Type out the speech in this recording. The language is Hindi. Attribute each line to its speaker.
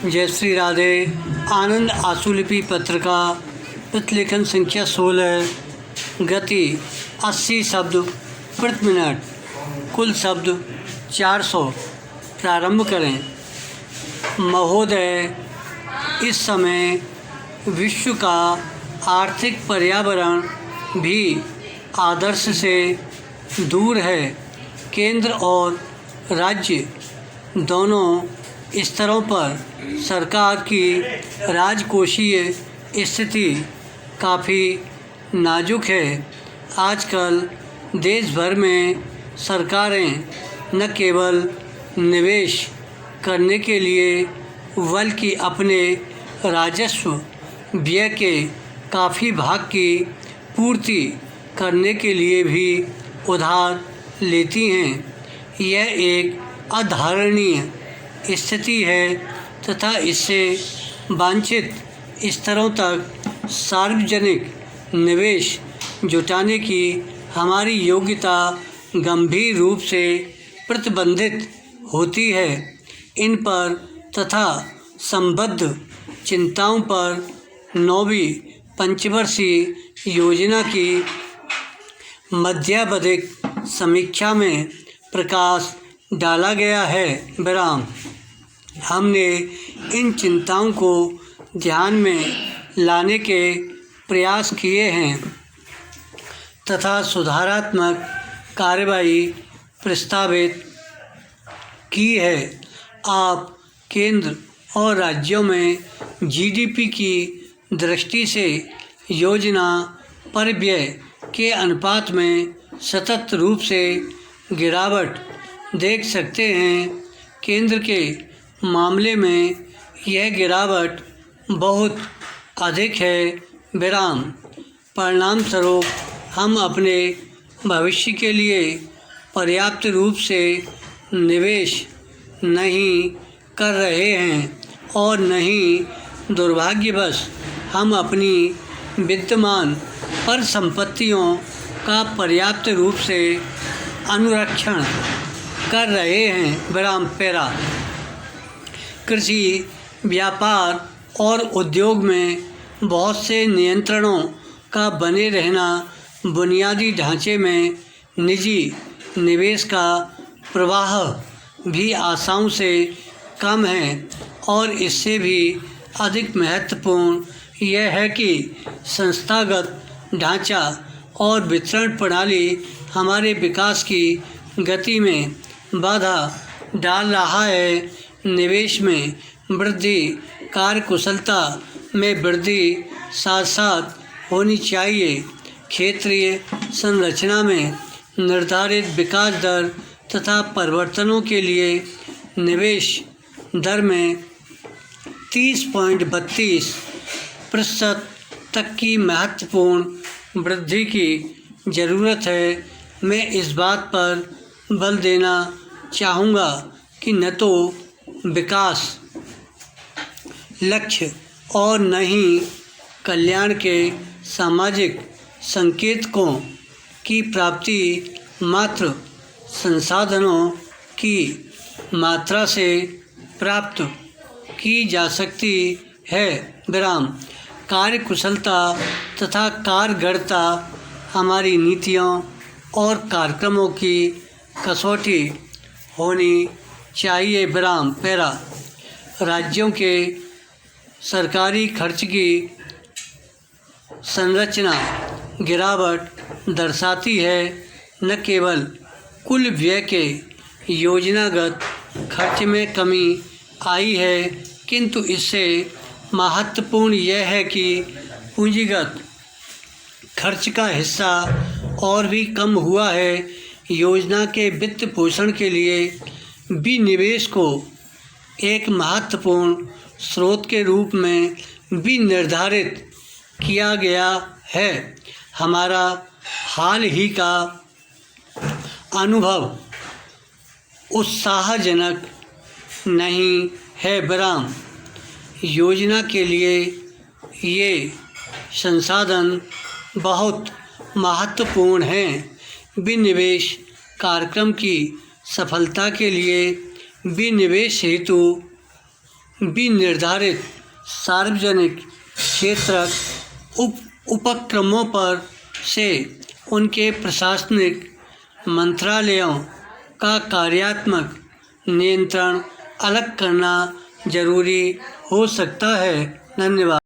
Speaker 1: जय श्री राधे। आनंद आशुलिपि पत्रिका प्रतिलेखन संख्या 16, गति 80 शब्द प्रति मिनट, कुल शब्द 400। प्रारंभ करें। महोदय, इस समय विश्व का आर्थिक पर्यावरण भी आदर्श से दूर है। केंद्र और राज्य दोनों स्तरों पर सरकार की राजकोषीय स्थिति काफ़ी नाजुक है। आजकल देश भर में सरकारें न केवल निवेश करने के लिए बल्कि अपने राजस्व व्यय के काफ़ी भाग की पूर्ति करने के लिए भी उधार लेती हैं। यह एक अधारणीय स्थिति है तथा इससे वांछित स्तरों तक सार्वजनिक निवेश जुटाने की हमारी योग्यता गंभीर रूप से प्रतिबंधित होती है। इन पर तथा संबद्ध चिंताओं पर 9वीं पंचवर्षीय योजना की मध्यावधिक समीक्षा में प्रकाश डाला गया है। विराम। हमने इन चिंताओं को ध्यान में लाने के प्रयास किए हैं तथा सुधारात्मक कार्रवाई प्रस्तावित की है। आप केंद्र और राज्यों में जीडीपी की दृष्टि से योजना पर व्यय के अनुपात में सतत रूप से गिरावट देख सकते हैं। केंद्र के मामले में यह गिरावट बहुत अधिक है। विराम। परिणामस्वरूप हम अपने भविष्य के लिए पर्याप्त रूप से निवेश नहीं कर रहे हैं और न ही दुर्भाग्यवश हम अपनी विद्यमान परिसंपत्तियों का पर्याप्त रूप से अनुरक्षण कर रहे हैं। विराम। पैरा। कृषि, व्यापार और उद्योग में बहुत से नियंत्रणों का बने रहना बुनियादी ढांचे में निजी निवेश का प्रवाह भी आशाओं से कम है और इससे भी अधिक महत्वपूर्ण यह है कि संस्थागत ढांचा और वितरण प्रणाली हमारे विकास की गति में बाधा डाल रहा है। निवेश में वृद्धि कार्यकुशलता में वृद्धि साथ साथ होनी चाहिए। क्षेत्रीय संरचना में निर्धारित विकास दर तथा परिवर्तनों के लिए निवेश दर में 30.32% तक की महत्वपूर्ण वृद्धि की ज़रूरत है। मैं इस बात पर बल देना चाहूँगा कि न तो विकास लक्ष्य और न ही कल्याण के सामाजिक संकेतकों की प्राप्ति मात्र संसाधनों की मात्रा से प्राप्त की जा सकती है। विराम। कार्यकुशलता तथा कारगरता हमारी नीतियों और कार्यक्रमों की कसौटी होनी चाहिए। विराम। पैरा। राज्यों के सरकारी खर्च की संरचना गिरावट दर्शाती है। न केवल कुल व्यय के योजनागत खर्च में कमी आई है किंतु इससे महत्वपूर्ण यह है कि पूंजीगत खर्च का हिस्सा और भी कम हुआ है। योजना के वित्त पोषण के लिए विनिवेश को एक महत्वपूर्ण स्रोत के रूप में भी निर्धारित किया गया है। हमारा हाल ही का अनुभव उत्साहजनक नहीं है। विराम। योजना के लिए ये संसाधन बहुत महत्वपूर्ण हैं। विनिवेश कार्यक्रम की सफलता के लिए विनिवेश हेतु विनिर्धारित सार्वजनिक क्षेत्र उपक्रमों पर से उनके प्रशासनिक मंत्रालयों का कार्यात्मक नियंत्रण अलग करना जरूरी हो सकता है। धन्यवाद।